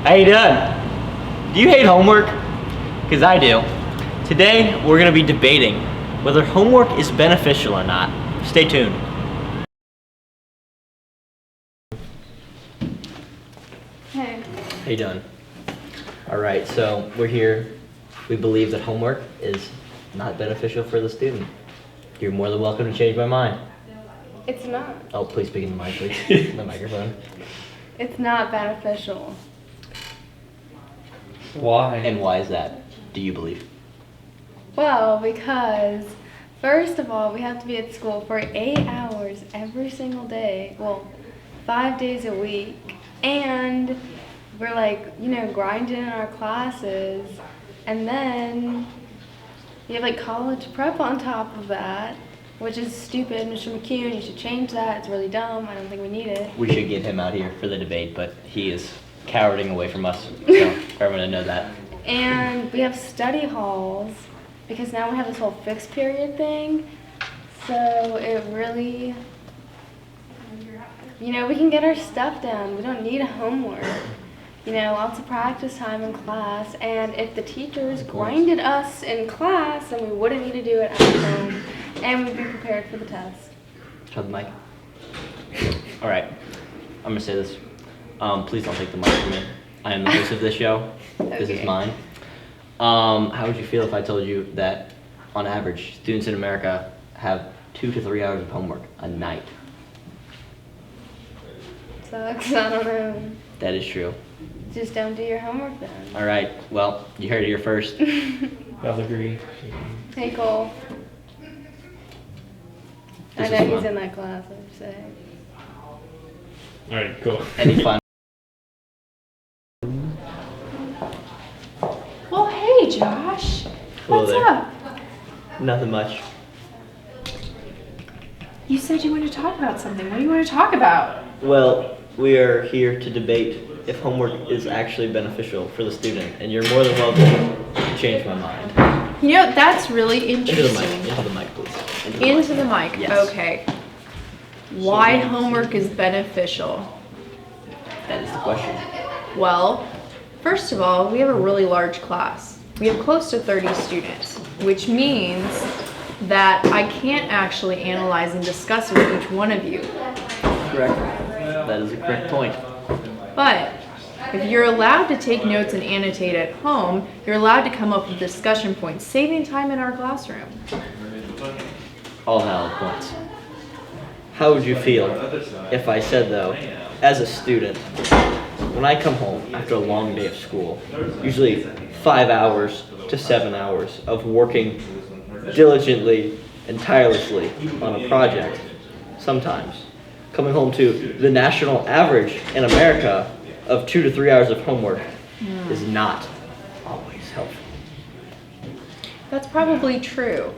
How you doing? Do you hate homework? Because I do. Today, we're going to be debating whether homework is beneficial or not. Stay tuned. Hey. How you doing? All right, so we're here. We believe that homework is not beneficial for the student. You're more than welcome to change my mind. It's not. Oh, please speak in the mic, please. The microphone. It's not beneficial. Why? And why is that, do you believe? Well, because first of all, we have to be at school for 8 hours every single day. Well, 5 days a week. And we're like, grinding in our classes. And then we have like college prep on top of that, which is stupid. Mr. McCune, you should change that. It's really dumb. I don't think we need it. We should get him out here for the debate, but he is cowarding away from us, so for everyone to know that. And we have study halls, because now we have this whole fixed period thing. So it really, we can get our stuff done. We don't need homework. Lots of practice time in class. And if the teachers grinded us in class, then we wouldn't need to do it at home. And we'd be prepared for the test. Shut the mic. All right, I'm gonna say this. Please don't take the mic from me. I am the host of this show. This is Okay. mine. How would you feel if I told you that, on average, students in America have 2 to 3 hours of homework a night? Sucks, I don't know. That is true. Just don't do your homework then. All right, well, you heard it here first. I'll agree. Hey, Cole. This I know is he's fun. in that class, I'm just saying. Alright, cool. Any final? Well, hey, Josh. Hello What's there. up? Nothing much. You said you wanted to talk about something. What do you want to talk about? Well, we are here to debate if homework is actually beneficial for the student, and you're more than welcome to change my mind. That's really Into the mic, interesting. into the mic, please. Into the mic. Yes. Okay. Why homework is beneficial? That is the question. Well, first of all, we have a really large class. We have close to 30 students, which means that I can't actually analyze and discuss with each one of you. Correct. That is a correct point. But if you're allowed to take notes and annotate at home, you're allowed to come up with discussion points, saving time in our classroom. All valid points. How would you feel if I said, though, as a student, when I come home after a long day of school, usually 5 hours to 7 hours of working diligently and tirelessly on a project, sometimes coming home to the national average in America of 2 to 3 hours of homework is not always helpful. That's probably true.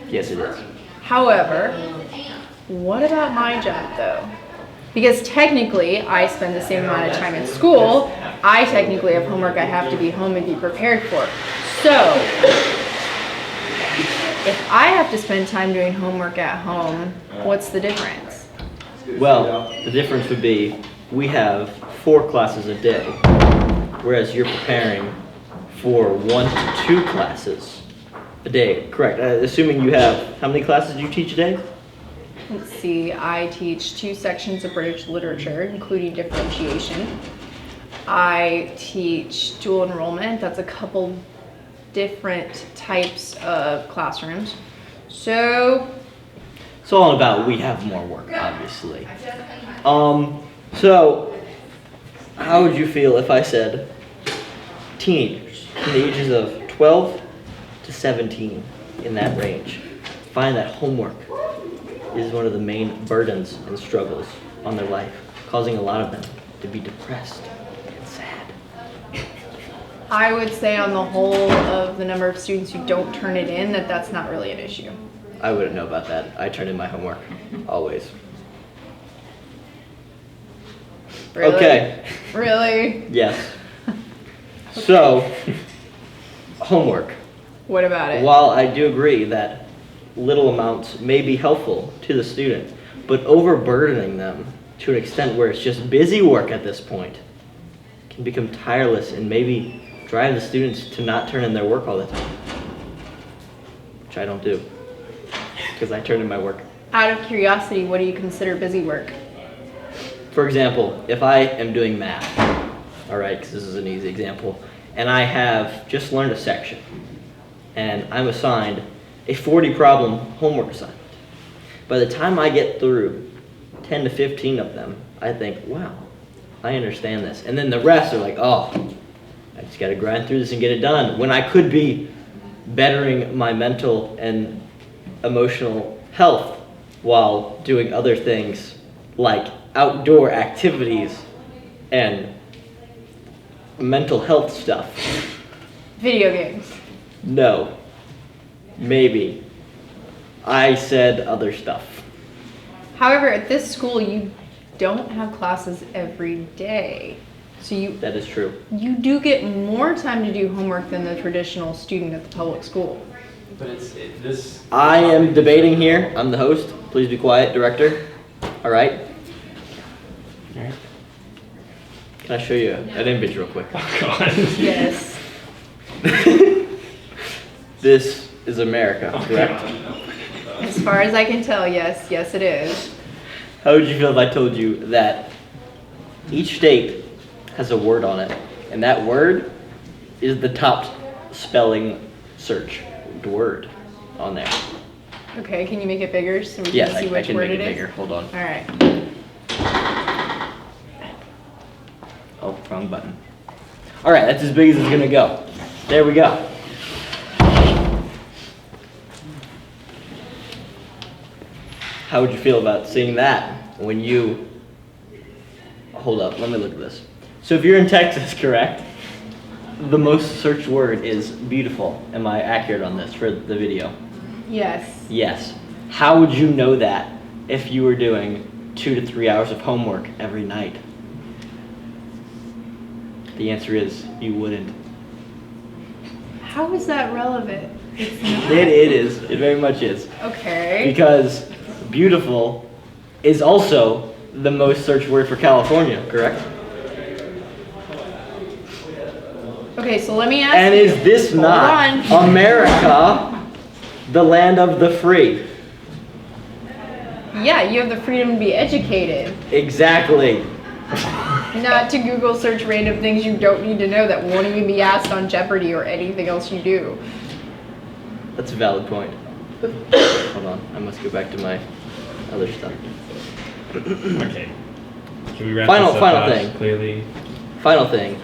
Yes, it is. However, what about my job though? Because technically, I spend the same amount of time in school. I technically have homework I have to be home and be prepared for. So, if I have to spend time doing homework at home, what's the difference? Well, the difference would be we have 4 classes a day, whereas you're preparing for 1 to 2 classes a day. Correct. Assuming you have, how many classes do you teach a day? Let's see, I teach 2 sections of British literature, including differentiation. I teach dual enrollment. That's a couple different types of classrooms. So all in about, we have more work, obviously. So how would you feel if I said teenagers in the ages of 12 to 17, in that range, find that homework is one of the main burdens and struggles on their life, causing a lot of them to be depressed and sad? I would say on the whole of the number of students who don't turn it in, that's not really an issue. I wouldn't know about that. I turn in my homework, always. Really? Okay. Really? Yes. So, homework. What about it? While I do agree that little amounts may be helpful to the student, but overburdening them to an extent where it's just busy work at this point can become tireless and maybe drive the students to not turn in their work all the time, which I don't do because I turn in my work. Out of curiosity, what do you consider busy work? For example, if I am doing math, all right, because this is an easy example, and I have just learned a section, and I'm assigned a 40 problem homework assignment. By the time I get through 10 to 15 of them, I think, wow, I understand this. And then the rest are like, oh, I just got to grind through this and get it done. When I could be bettering my mental and emotional health while doing other things like outdoor activities and mental health stuff. Video games. No. Maybe. I said other stuff. However, at this school, you don't have classes every day. So That is true. you do get more time to do homework than the traditional student at the public school. But this. I am debating here. I'm the host. Please be quiet, director. All right. All right. Can I show you an image real quick? Oh God. Yes. This is America, correct? As far as I can tell, yes. Yes, it is. How would you feel if I told you that each state has a word on it, and that word is the top spelling search word on there? Okay, can you make it bigger so we can Yes, see I which can word make it is? bigger. Hold on. All right. Oh, wrong button. All right, that's as big as it's gonna go. There we go. How would you feel about seeing that when you... Hold up, let me look at this. So if you're in Texas, correct? The most searched word is beautiful. Am I accurate on this for the video? Yes. Yes. How would you know that if you were doing 2 to 3 hours of homework every night? The answer is you wouldn't. How is that relevant? It's not. It is. It very much is. Okay. Because beautiful is also the most searched word for California, correct? Okay, so let me ask And you. is this Hold not on. America, the land of the free? Yeah, you have the freedom to be educated, Exactly. not to Google search random things you don't need to know that won't even be asked on Jeopardy or anything else you do. That's a valid point. Hold on, I must go back to my other stuff. Okay. Can we wrap Final- this up, final Josh, thing. Clearly. Final thing.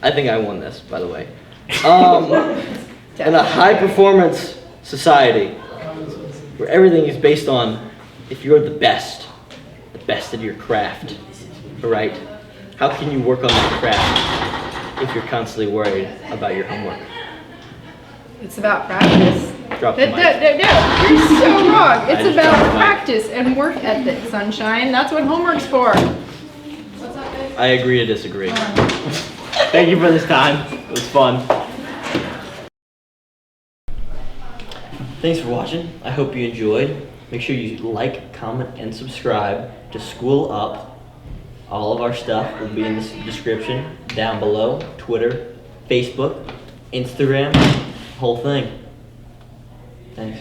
I think I won this, by the way. In a high performance society where everything is based on if you're the best at your craft, right? How can you work on that craft if you're constantly worried about your homework? It's about practice. Drop the No, mic. you're so wrong. It's just about dropped the mic. practice and work ethic, sunshine. That's what homework's for. I agree to disagree. Thank you for this time. It was fun. Thanks for watching. I hope you enjoyed. Make sure you like, comment, and subscribe to School Up. All of our stuff will be in the description down below. Twitter, Facebook, Instagram, whole thing. Thanks.